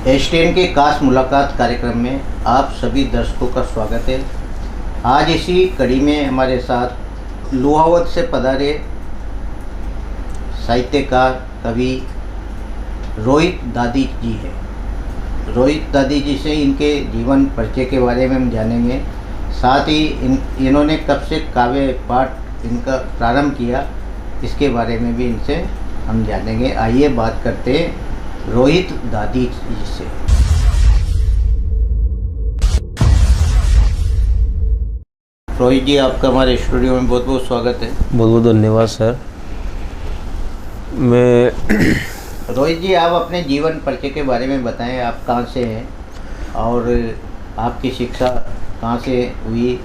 एस10 के खास मुलाकात कार्यक्रम में आप सभी दर्शकों का स्वागत है। आज इसी कड़ी में हमारे साथ लुहावत से पधारे साहित्यकार कवि रोहित दादी जी हैं। रोहित दादी जी से इनके जीवन परिचय के बारे में हम जानेंगे। साथ ही इन्होंने कब से काव्य पाठ इनका प्रारंभ किया, इसके बारे में भी इनसे हम जानेंगे। आइए बात करते हैं रोहित दादी जी से। रोहित जी, आपका हमारे स्टूडियो में बहुत बहुत स्वागत है। बहुत बहुत धन्यवाद सर। मैं रोहित जी, आप अपने जीवन परिचय के बारे में बताएं। आप कहाँ से हैं और आपकी शिक्षा कहाँ से हुई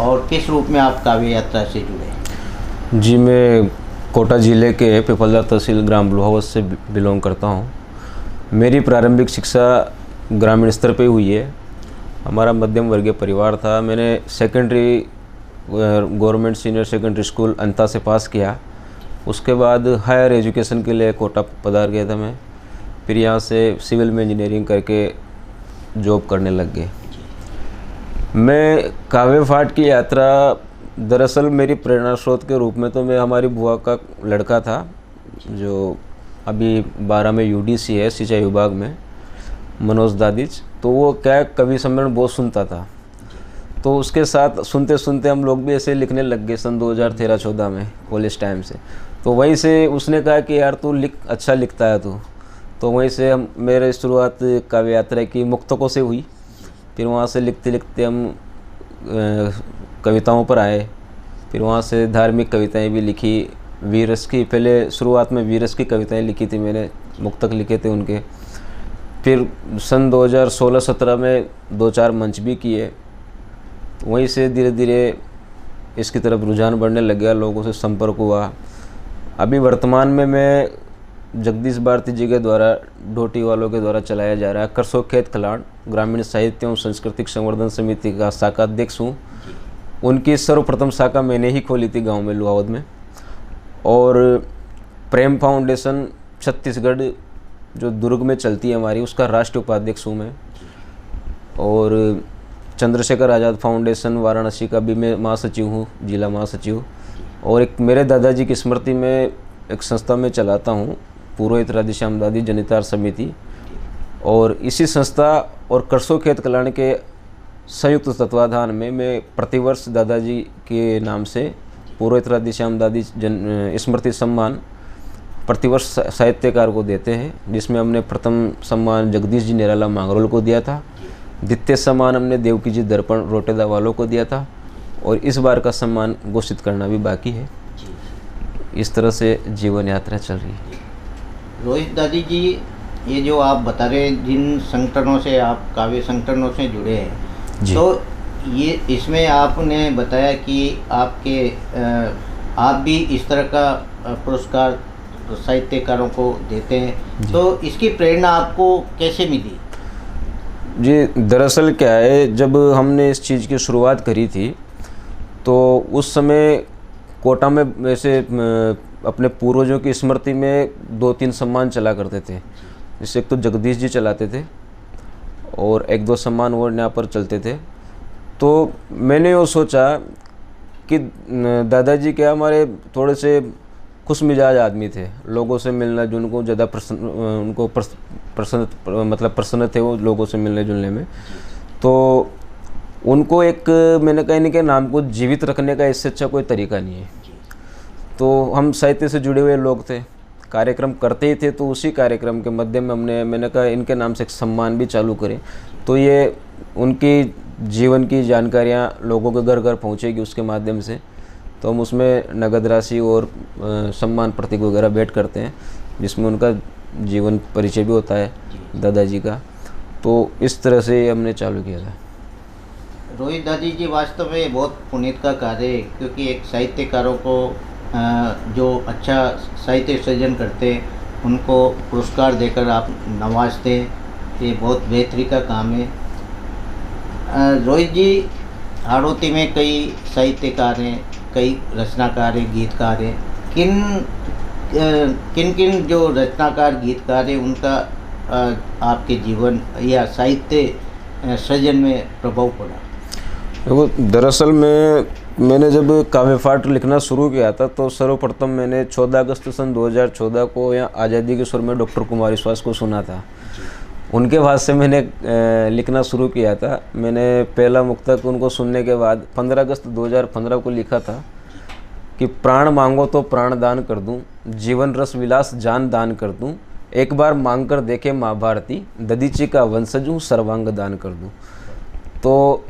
और किस रूप में आप काव्य यात्रा से जुड़े? जी, मैं कोटा ज़िले के पिपलदा तहसील ग्राम लुहावत से बिलोंग करता हूँ। मेरी प्रारंभिक शिक्षा ग्रामीण स्तर पे हुई है। हमारा मध्यम वर्गीय परिवार था। मैंने secondary government senior secondary school Anta से पास किया। उसके बाद हायर एजुकेशन के लिए कोटा पधार गया था मैं। फिर यहाँ से सिविल में इंजीनियरिंग करके जॉब करने लग गए। मैं काव्य पाठ की यात्रा दरअसल मेरी प्रेरणा स्रोत के रूप में तो मैं हमारी बुआ का लड़का था जो अभी 12 में यूडीसी है सिंचाई विभाग में, मनोज दादीज। तो वो क्या कवि सम्मेलन बहुत सुनता था, तो उसके साथ सुनते सुनते हम लोग भी ऐसे लिखने लग गए सन 2013-14 में कॉलेज टाइम से। तो वहीं से उसने कहा कि यार तू अच्छा लिखता है तू। तो वहीं से हम मेरे शुरुआत काव्य यात्रा की मुक्तकों से हुई। फिर वहाँ से लिखते लिखते हम कविताओं पर आए। फिर वहाँ से धार्मिक कविताएं भी लिखी। वीरस की पहले शुरुआत में वीरस की कविताएं लिखी थी मैंने, मुक्तक लिखे थे उनके। फिर सन 2016-17 में 2-4 मंच भी किए। वहीं से धीरे धीरे इसकी तरफ रुझान बढ़ने लग गया, लोगों से संपर्क हुआ। अभी वर्तमान में मैं जगदीश भारती जी के द्वारा ढोटी वालों के द्वारा चलाया जा रहा है करसो खेत खलाड़ ग्रामीण साहित्य एवं सांस्कृतिक संवर्धन समिति का शाखा अध्यक्ष हूँ। उनकी सर्वप्रथम शाखा मैंने ही खोली थी गांव में लुहावत में। और प्रेम फाउंडेशन छत्तीसगढ़ जो दुर्ग में चलती है हमारी, उसका राष्ट्रीय उपाध्यक्ष हूँ मैं। और चंद्रशेखर आज़ाद फाउंडेशन वाराणसी का भी मैं महासचिव हूँ, जिला महासचिव। और एक मेरे दादाजी की स्मृति में एक संस्था में चलाता हूँ, पुरोहित राधेश्याम दादी जनितार समिति। और इसी संस्था और करसो खेत कल्याण के संयुक्त तत्वाधान में मैं प्रतिवर्ष दादाजी के नाम से पुरोहित राधेश्याम दादी स्मृति सम्मान प्रतिवर्ष साहित्यकार को देते हैं, जिसमें हमने प्रथम सम्मान जगदीश जी निराला मांगरोल को दिया था। द्वितीय सम्मान हमने देवकी जी दर्पण रोटेदा वालों को दिया था। और इस बार का सम्मान घोषित करना भी बाकी है। इस तरह से जीवन यात्रा चल रही है। रोहित दादी जी, ये जो आप बता रहे हैं जिन संगठनों से आप काव्य संगठनों से जुड़े हैं, तो ये इसमें आपने बताया कि आप भी इस तरह का पुरस्कार साहित्यकारों को देते हैं, तो इसकी प्रेरणा आपको कैसे मिली? जी, दरअसल क्या है, जब हमने इस चीज़ की शुरुआत करी थी तो उस समय कोटा में वैसे अपने पूर्वजों की स्मृति में 2-3 सम्मान चला करते थे। जैसे एक तो जगदीश जी चलाते थे और 1-2 सम्मान और यहाँ पर चलते थे। तो मैंने वो सोचा कि दादाजी क्या हमारे थोड़े से खुश मिजाज आदमी थे, लोगों से मिलना जुलना ज़्यादा प्रसन्न थे वो लोगों से मिलने जुलने में। तो उनको एक मैंने कहा इनके नाम को जीवित रखने का इससे अच्छा कोई तरीका नहीं है। तो हम साहित्य से जुड़े हुए लोग थे, कार्यक्रम करते ही थे, तो उसी कार्यक्रम के माध्यम में मैंने कहा इनके नाम से एक सम्मान भी चालू करें, तो ये उनकी जीवन की जानकारियाँ लोगों के घर घर पहुँचेगी उसके माध्यम से। तो हम उसमें नगद राशि और सम्मान प्रतीक वगैरह भेंट करते हैं, जिसमें उनका जीवन परिचय भी होता है दादाजी का। तो इस तरह से हमने चालू किया था। रोहित दादी जी, वास्तव में बहुत पुनीत का कार्य है, क्योंकि एक साहित्यकारों को जो अच्छा साहित्य सृजन करते हैं उनको पुरस्कार देकर आप नवाजते हैं, ये बहुत बेहतरी का काम है। रोहित जी, हाड़ौती में कई साहित्यकार हैं, कई रचनाकार हैं, गीतकार हैं। किन किन जो रचनाकार गीतकार हैं उनका आपके जीवन या साहित्य सृजन में प्रभाव पड़ा? देखो, दरअसल मैंने जब काव्य पाठ लिखना शुरू किया था तो सर्वप्रथम मैंने 14 अगस्त सन 2014 को यहाँ आज़ादी के स्वर में डॉक्टर कुमार विश्वास को सुना था। उनके बाद से मैंने लिखना शुरू किया था। मैंने पहला मुक्तक उनको सुनने के बाद 15 अगस्त 2015 को लिखा था कि प्राण मांगो तो प्राण दान कर दूं, जीवन रस विलास जान दान कर दूं, एक बार मांग कर देखे माँ भारती, ददीची का वंशज हूँ सर्वांग दान कर दूं। तो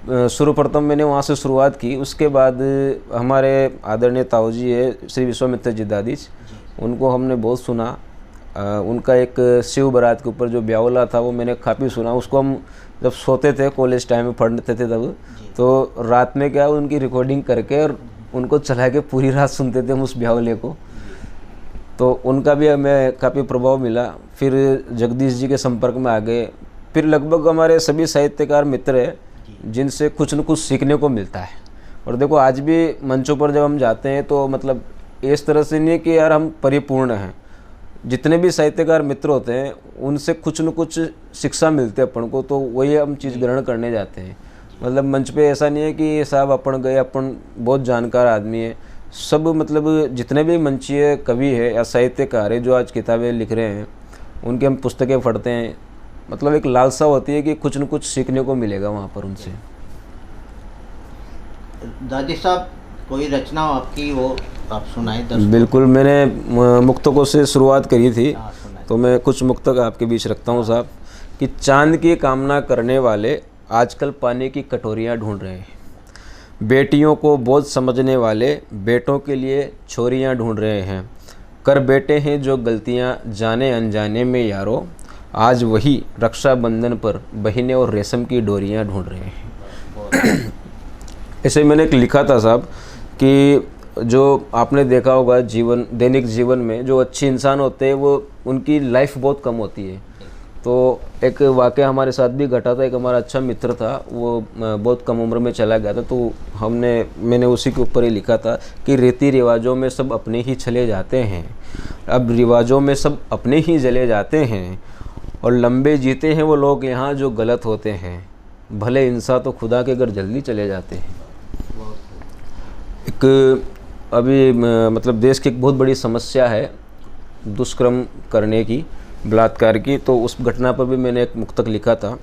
सर्वप्रथम मैंने वहाँ से शुरुआत की। उसके बाद हमारे आदरणीय ताऊ जी है श्री विश्वामित्र जी दादीज, उनको हमने बहुत सुना। उनका एक शिव बारात के ऊपर जो ब्यावला था वो मैंने काफ़ी सुना। उसको हम जब सोते थे कॉलेज टाइम में पढ़ते थे तब, तो रात में क्या उनकी रिकॉर्डिंग करके और उनको चला के पूरी रात सुनते थे हम उस ब्यावले को। तो उनका भी हमें काफ़ी प्रभाव मिला। फिर जगदीश जी के संपर्क में आ गए। फिर लगभग हमारे सभी साहित्यकार मित्र हैं जिनसे कुछ न कुछ सीखने को मिलता है। और देखो, आज भी मंचों पर जब हम जाते हैं तो मतलब इस तरह से नहीं है कि यार हम परिपूर्ण हैं। जितने भी साहित्यकार मित्र होते हैं उनसे कुछ न कुछ शिक्षा मिलती है अपन को, तो वही हम चीज़ ग्रहण करने जाते हैं। मतलब मंच पे ऐसा नहीं है कि साहब अपन गए, अपन बहुत जानकार आदमी है। सब मतलब जितने भी मंचीय कवि है या साहित्यकार है जो आज किताबें लिख रहे हैं, उनकी हम पुस्तकें पढ़ते हैं। मतलब एक लालसा होती है कि कुछ न कुछ सीखने को मिलेगा वहाँ पर उनसे। दादी साहब, कोई रचना आपकी वो आप सुनाएं? बिल्कुल, मैंने मुक्तकों से शुरुआत करी थी, तो मैं कुछ मुक्तक आपके बीच रखता हूँ साहब। कि चांद की कामना करने वाले आजकल पानी की कटोरियाँ ढूंढ रहे हैं, बेटियों को बोझ समझने वाले बेटों के लिए छोरियाँ ढूंढ रहे हैं, कर बेटे हैं जो गलतियाँ जाने अनजाने में यारों, आज वही रक्षाबंधन पर बहिनें और रेशम की डोरियाँ ढूंढ रहे हैं। ऐसे मैंने एक लिखा था साहब कि जो आपने देखा होगा जीवन, दैनिक जीवन में जो अच्छे इंसान होते हैं वो उनकी लाइफ बहुत कम होती है। तो एक वाक़या हमारे साथ भी घटा था। एक हमारा अच्छा मित्र था, वो बहुत कम उम्र में चला गया था। तो मैंने उसी के ऊपर ही लिखा था कि रीति रिवाजों में सब अपने ही चले जाते हैं, अब रिवाजों में सब अपने ही जले जाते हैं, और लंबे जीते हैं वो लोग यहाँ जो गलत होते हैं, भले इंसान तो खुदा के घर जल्दी चले जाते हैं। एक अभी मतलब देश की एक बहुत बड़ी समस्या है दुष्कर्म करने की, बलात्कार की। तो उस घटना पर भी मैंने एक मुक्तक लिखा था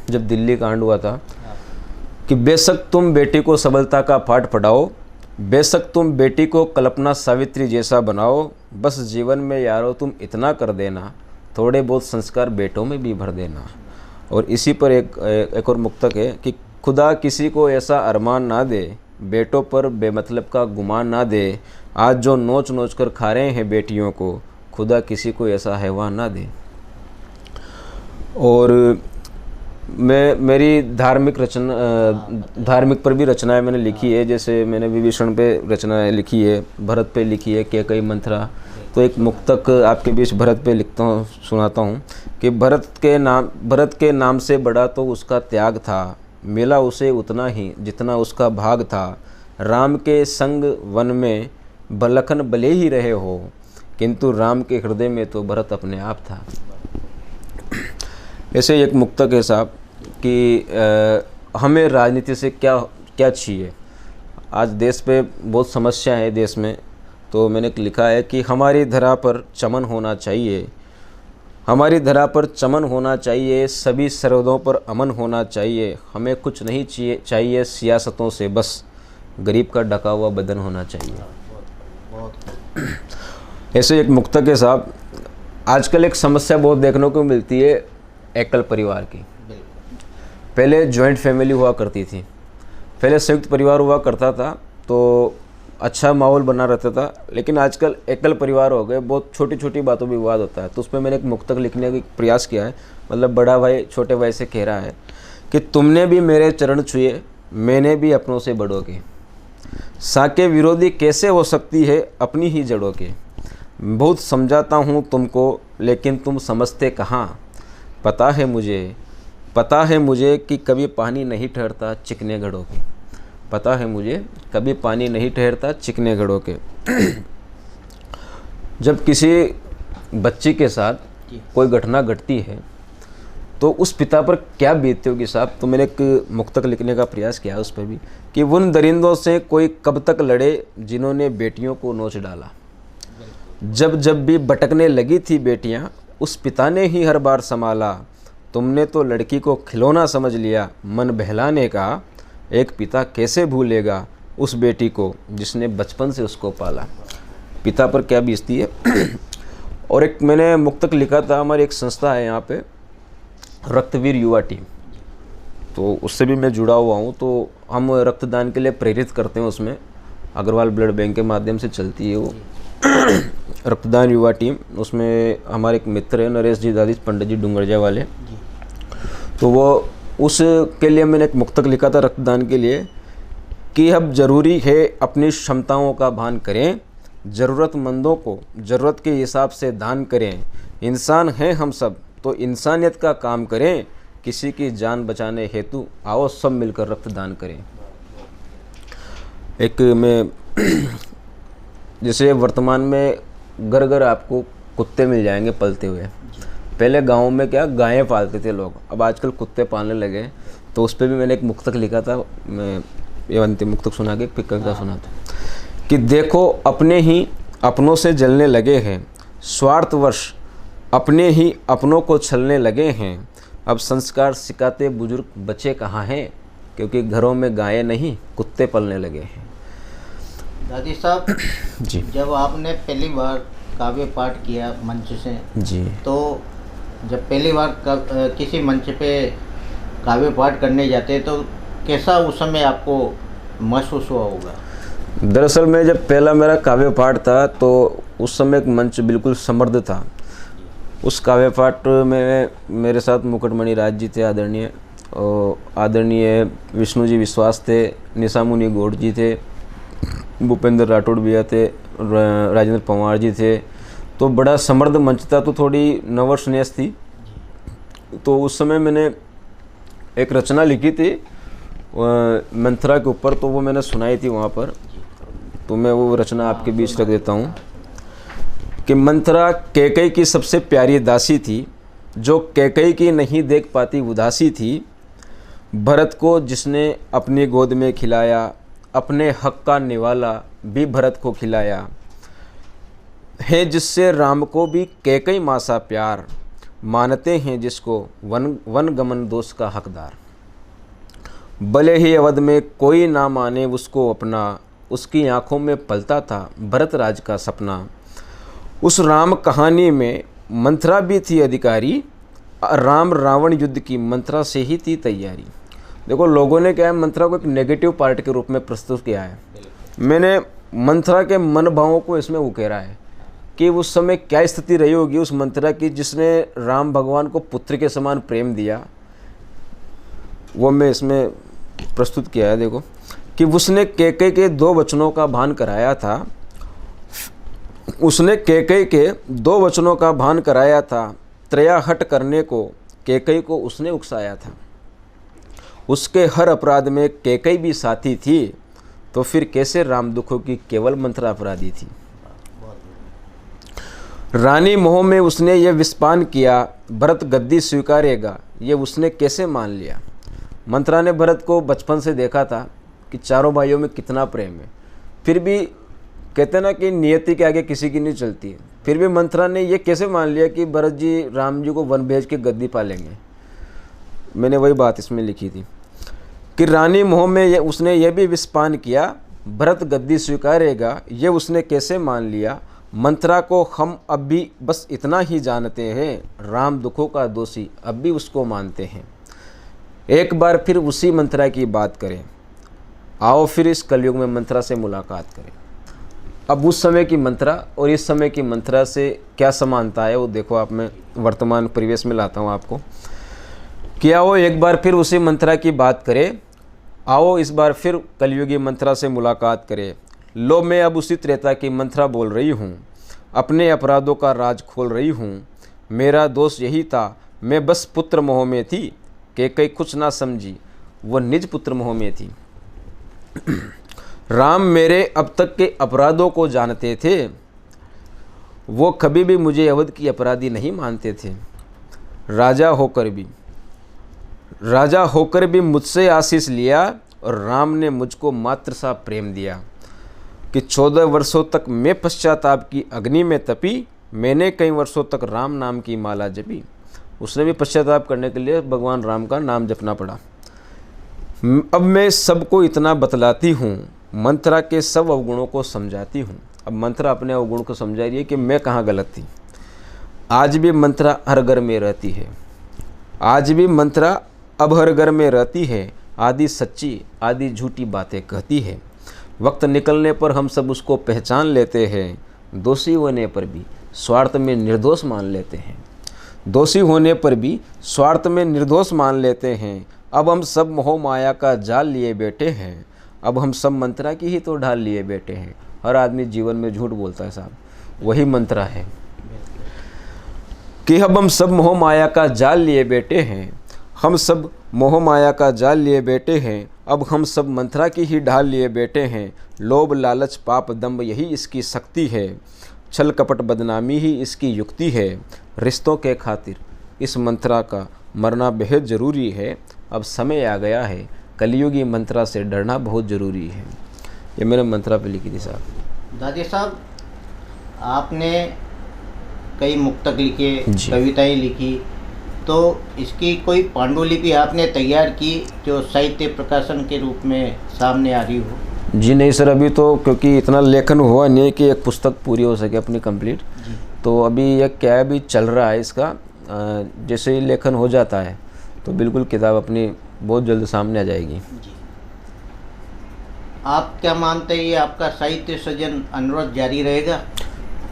जब दिल्ली कांड हुआ था कि बेशक तुम बेटी को सबलता का पाठ पढ़ाओ, बेशक तुम बेटी को कल्पना सावित्री जैसा बनाओ, बस जीवन में यारो तुम इतना कर देना, थोड़े बहुत संस्कार बेटों में भी भर देना। और इसी पर एक और मुक्तक है कि खुदा किसी को ऐसा अरमान ना दे, बेटों पर बेमतलब का गुमान ना दे, आज जो नोच नोच कर खा रहे हैं बेटियों को, खुदा किसी को ऐसा हैवान ना दे। और मेरी धार्मिक पर भी रचनाएं मैंने लिखी है। जैसे मैंने विभीषण पे रचनाएं लिखी है, भरत पे लिखी है, कैकेयी मंथरा। तो एक मुक्तक आपके बीच भरत पे लिखता हूँ, सुनाता हूँ कि भरत के नाम से बड़ा तो उसका त्याग था, मिला उसे उतना ही जितना उसका भाग था, राम के संग वन में लखन भले ही रहे हो, किंतु राम के हृदय में तो भरत अपने आप था। ऐसे एक मुक्तक है साहब कि हमें राजनीति से क्या क्या चाहिए। आज देश पे बहुत समस्या है देश में, तो मैंने लिखा है कि हमारी धरा पर चमन होना चाहिए, हमारी धरा पर चमन होना चाहिए, सभी सरहदों पर अमन होना चाहिए, हमें कुछ नहीं चाहिए सियासतों से, बस गरीब का ढका हुआ बदन होना चाहिए। ऐसे एक मुक्तक है साहब। आजकल एक समस्या बहुत देखने को मिलती है एकल परिवार की। पहले जॉइंट फैमिली हुआ करती थी, पहले संयुक्त परिवार हुआ करता था तो अच्छा माहौल बना रहता था, लेकिन आजकल एकल परिवार हो गए, बहुत छोटी छोटी बातों में विवाद होता है। तो उसमें मैंने एक मुक्तक लिखने का प्रयास किया है। मतलब बड़ा भाई छोटे भाई से कह रहा है कि तुमने भी मेरे चरण छुए, मैंने भी अपनों से बड़ों के, साके विरोधी कैसे हो सकती है अपनी ही जड़ों के, बहुत समझाता हूँ तुमको लेकिन तुम समझते कहाँ, पता है मुझे कि कभी पानी नहीं ठहरता चिकने घड़ों के, पता है मुझे कभी पानी नहीं ठहरता चिकने घड़ों के। जब किसी बच्ची के साथ कोई घटना घटती है तो उस पिता पर क्या बीतती होगी साहब। तो मैंने एक मुक्तक लिखने का प्रयास किया उस पर भी कि उन दरिंदों से कोई कब तक लड़े जिन्होंने बेटियों को नोच डाला। जब जब भी भटकने लगी थी बेटियां उस पिता ने ही हर बार संभाला। तुमने तो लड़की को खिलौना समझ लिया मन बहलाने का, एक पिता कैसे भूलेगा उस बेटी को जिसने बचपन से उसको पाला। पिता पर क्या बीतती है। और एक मैंने मुक्तक लिखा था, हमारी एक संस्था है यहाँ पे रक्तवीर युवा टीम, तो उससे भी मैं जुड़ा हुआ हूँ। तो हम रक्तदान के लिए प्रेरित करते हैं, उसमें अग्रवाल ब्लड बैंक के माध्यम से चलती है वो रक्तदान युवा टीम। उसमें हमारे एक मित्र है नरेश जी दादी पंडित जी डूंगरजा वाले, तो वो उसके लिए मैंने एक मुक्तक लिखा था रक्तदान के लिए कि अब ज़रूरी है अपनी क्षमताओं का भान करें, ज़रूरतमंदों को ज़रूरत के हिसाब से दान करें। इंसान हैं हम सब तो इंसानियत का काम करें, किसी की जान बचाने हेतु आओ सब मिलकर रक्तदान करें। एक मैं जैसे वर्तमान में घर घर आपको कुत्ते मिल जाएंगे पलते हुए। पहले गाँव में क्या गायें पालते थे लोग, अब आजकल कुत्ते पालने लगे। तो उस पर भी मैंने एक मुक्तक लिखा था, मैं ये अंतिम मुक्तक सुना के एक कविता सुना था कि देखो अपने ही अपनों से जलने लगे हैं, स्वार्थवश अपने ही अपनों को छलने लगे हैं। अब संस्कार सिखाते बुजुर्ग बच्चे कहाँ हैं, क्योंकि घरों में गायें नहीं कुत्ते पलने लगे हैं। दादी साहब जी जब आपने पहली बार काव्य पाठ किया मंच से जी, तो जब पहली बार किसी मंच पे काव्य पाठ करने जाते तो कैसा उस समय आपको महसूस हुआ होगा? दरअसल में जब पहला मेरा काव्य पाठ था तो उस समय एक मंच बिल्कुल समृद्ध था। उस काव्य पाठ में मेरे साथ मुकुटमणि राज जी थे आदरणीय, और आदरणीय विष्णु जी विश्वास थे, निशामुनि गौड़ जी थे, भूपेंद्र राठौड़ भैया थे, राजेंद्र पवार जी थे। तो बड़ा समृद्ध मंच था, तो थोड़ी नर्वसनेस थी। तो उस समय मैंने एक रचना लिखी थी मंथरा के ऊपर, तो वो मैंने सुनाई थी वहाँ पर। तो मैं वो रचना आपके बीच रख देता हूँ कि मंथरा कैकई की सबसे प्यारी दासी थी, जो कैकई की नहीं देख पाती उदासी थी। भरत को जिसने अपनी गोद में खिलाया, अपने हक का निवाला भी भरत को खिलाया है, जिससे राम को भी कैकई माँ सा प्यार, मानते हैं जिसको वन गमन दोष का हकदार। भले ही अवध में कोई ना माने उसको अपना, उसकी आंखों में पलता था भरत राज का सपना। उस राम कहानी में मंथरा भी थी अधिकारी, राम रावण युद्ध की मंथरा से ही थी तैयारी। देखो लोगों ने क्या है मंथरा को एक नेगेटिव पार्ट के रूप में प्रस्तुत किया है। मैंने मंथरा के मन भावों को इसमें उकेरा है कि उस समय क्या स्थिति रही होगी उस मंथरा की जिसने राम भगवान को पुत्र के समान प्रेम दिया, वो मैं इसमें प्रस्तुत किया है। देखो कि उसने कैकई के 2 वचनों का भान कराया था, उसने कैकई के 2 वचनों का भान कराया था, त्रया हट करने को कैकई को उसने उकसाया था। उसके हर अपराध में कैकई भी साथी थी, तो फिर कैसे राम दुखों की केवल मंथरा अपराधी थी। रानी मोह में उसने ये विस्पान किया, भरत गद्दी स्वीकारेगा ये उसने कैसे मान लिया। मंथरा ने भरत को बचपन से देखा था कि चारों भाइयों में कितना प्रेम है, फिर भी कहते ना कि नियति के आगे किसी की नहीं चलती है। फिर भी मंथरा ने ये कैसे मान लिया कि भरत जी राम जी को वन भेज के गद्दी पालेंगे। मैंने वही बात इसमें लिखी थी कि रानी मोह में उसने ये भी विस्पान किया, भरत गद्दी स्वीकारेगा ये उसने कैसे मान लिया। मंथरा को हम अब भी बस इतना ही जानते हैं, राम दुखों का दोषी अब भी उसको मानते हैं। एक बार फिर उसी मंथरा की बात करें, आओ फिर इस कलयुग में मंथरा से मुलाकात करें। अब उस समय की मंथरा और इस समय की मंथरा से क्या समानता है वो देखो आप, मैं वर्तमान परिवेश में लाता हूँ आपको कि आओ एक बार फिर उसी मंथरा की बात करें, आओ इस बार फिर कलयुगी मंथरा से मुलाकात करें। लो मैं अब उसी त्रेता की मंथरा बोल रही हूँ, अपने अपराधों का राज खोल रही हूँ। मेरा दोष यही था, मैं बस पुत्र मोह में थी, कैकई कुछ ना समझी वो निज पुत्र मोह में थी। राम मेरे अब तक के अपराधों को जानते थे, वो कभी भी मुझे अवध की अपराधी नहीं मानते थे। राजा होकर भी मुझसे आशीष लिया और राम ने मुझको मात्र सा प्रेम दिया कि 14 वर्षों तक मैं पश्चाताप की अग्नि में तपी, मैंने कई वर्षों तक राम नाम की माला जपी। उसने भी पश्चाताप करने के लिए भगवान राम का नाम जपना पड़ा। अब मैं सबको इतना बतलाती हूँ, मंत्रा के सब अवगुणों को समझाती हूँ। अब मंत्रा अपने अवगुण को समझा रही है कि मैं कहाँ गलत थी। आज भी मंत्रा हर घर में रहती है, आज भी मंत्रा अब हर घर में रहती है। आधी सच्ची आधी झूठी बातें कहती है। वक्त निकलने पर हम सब उसको पहचान लेते हैं। दोषी होने पर भी स्वार्थ में निर्दोष मान लेते हैं। दोषी होने पर भी स्वार्थ में निर्दोष मान लेते हैं। अब हम सब मोह माया का जाल लिए बैठे हैं। अब हम सब मंत्रा की ही तो ढाल लिए बैठे हैं। हर आदमी जीवन में झूठ बोलता है साहब, वही मंत्रा है कि अब हम सब मोह माया का जाल लिए बैठे हैं। हम सब मोह माया का जाल लिए बैठे हैं। अब हम सब मंत्रा की ही ढाल लिए बैठे हैं। लोभ लालच पाप दंभ यही इसकी शक्ति है। छल कपट बदनामी ही इसकी युक्ति है। रिश्तों के खातिर इस मंत्रा का मरना बेहद ज़रूरी है। अब समय आ गया है, कलयुगी मंत्रा से डरना बहुत ज़रूरी है। ये मैंने मंत्रा पे लिखी थी साहब। दादी साहब, आपने कई मुक्तक लिखे, कविताएं लिखी, तो इसकी कोई पांडुलिपि आपने तैयार की जो साहित्य प्रकाशन के रूप में सामने आ रही हो? जी नहीं सर, अभी तो क्योंकि इतना लेखन हुआ नहीं कि एक पुस्तक पूरी हो सके अपनी कंप्लीट। तो अभी ये क्या है, अभी चल रहा है इसका। जैसे ही लेखन हो जाता है तो बिल्कुल किताब अपनी बहुत जल्द सामने आ जाएगी। जी। आप क्या मानते हैं, ये आपका साहित्य सृजन अनुरोध जारी रहेगा?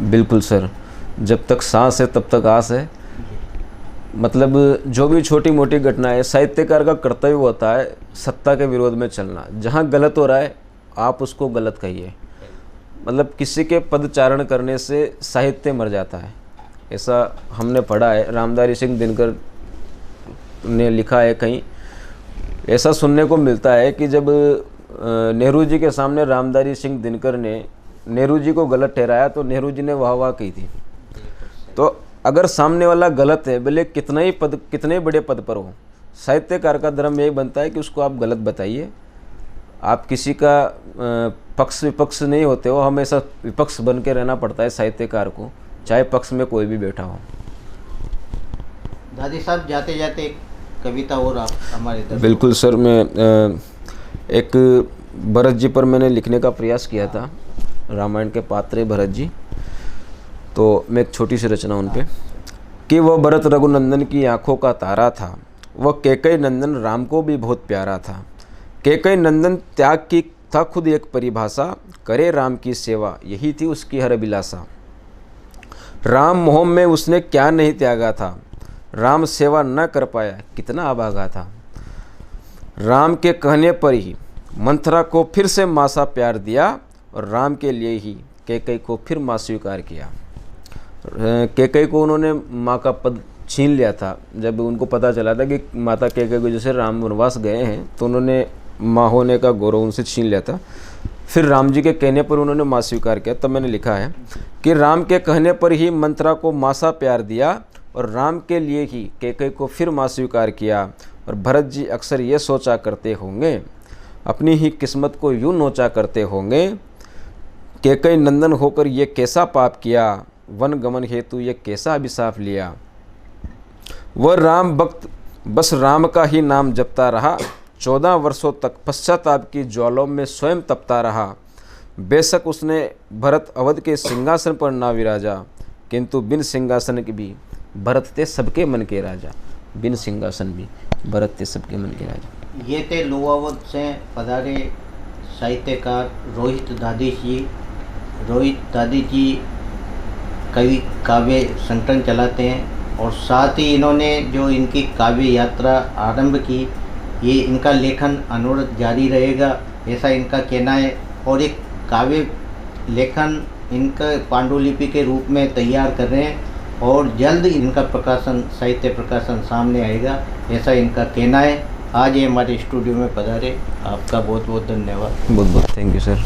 बिल्कुल सर, जब तक सांस है तब तक आस है। मतलब जो भी छोटी मोटी घटनाएं, साहित्यकार का कर्तव्य होता है सत्ता के विरोध में चलना। जहाँ गलत हो रहा है आप उसको गलत कहिए। मतलब किसी के पदचारण करने से साहित्य मर जाता है, ऐसा हमने पढ़ा है। रामधारी सिंह दिनकर ने लिखा है कहीं, ऐसा सुनने को मिलता है कि जब नेहरू जी के सामने रामधारी सिंह दिनकर ने नेहरू जी को गलत ठहराया तो नेहरू जी ने वाह वाह की थी। तो अगर सामने वाला गलत है, भले कितने बड़े पद पर हो, साहित्यकार का धर्म यही बनता है कि उसको आप गलत बताइए। आप किसी का पक्ष विपक्ष नहीं होते हो, हमेशा विपक्ष बन के रहना पड़ता है साहित्यकार को, चाहे पक्ष में कोई भी बैठा हो। दादी साहब, जाते जाते एक कविता और आप हमारे तरफ। बिल्कुल सर, मैं एक भरत जी पर मैंने लिखने का प्रयास किया था, रामायण के पात्र भरत जी। तो मैं एक छोटी सी रचना उन पे कि वह भरत रघुनंदन की आंखों का तारा था, वह कैकेयी नंदन राम को भी बहुत प्यारा था। कैकेयी नंदन त्याग की था खुद एक परिभाषा, करे राम की सेवा यही थी उसकी हर अभिलाषा। राम मोह में उसने क्या नहीं त्यागा था, राम सेवा न कर पाया कितना अभागा था। राम के कहने पर ही मंथरा को फिर से माँ सा प्यार दिया और राम के लिए ही कैकेयी को फिर माँ स्वीकार किया। कैकेयी को उन्होंने माँ का पद छीन लिया था। जब उनको पता चला था कि माता कैकेयी को जैसे राम वनवास गए हैं तो उन्होंने माँ होने का गौरव उनसे छीन लिया था। फिर राम जी के कहने पर उन्होंने माँ स्वीकार किया। तब मैंने लिखा है कि राम के कहने पर ही मंत्रा को माँ सा प्यार दिया और राम के लिए ही कैकेयी को फिर माँ स्वीकार किया। और भरत जी अक्सर ये सोचा करते होंगे, अपनी ही किस्मत को यूँ नोचा करते होंगे, कैकेयी नंदन होकर ये कैसा पाप किया, वन गमन हेतु ये कैसा अभिशाप लिया। वह राम भक्त बस राम का ही नाम जपता रहा, 14 वर्षों तक पश्चाताप की ज्वालाओं में स्वयं तपता रहा। बेशक उसने भरत अवध के सिंहासन पर ना विराजा, किंतु बिन सिंहासन के भी भरत थे सबके मन के राजा। बिन सिंहासन भी भरत थे सबके मन के राजा। ये थे लुआवत से पधारे साहित्यकार रोहित दादी जी। रोहित दादी जी कवि काव्य संकलन चलाते हैं और साथ ही इन्होंने जो इनकी काव्य यात्रा आरंभ की, ये इनका लेखन अनुरत जारी रहेगा ऐसा इनका कहना है। और एक काव्य लेखन इनका पांडुलिपि के रूप में तैयार कर रहे हैं और जल्द इनका प्रकाशन, साहित्य प्रकाशन सामने आएगा ऐसा इनका कहना है। आज ये हमारे स्टूडियो में पधारे, आपका बहुत बहुत धन्यवाद। बहुत बहुत थैंक यू सर।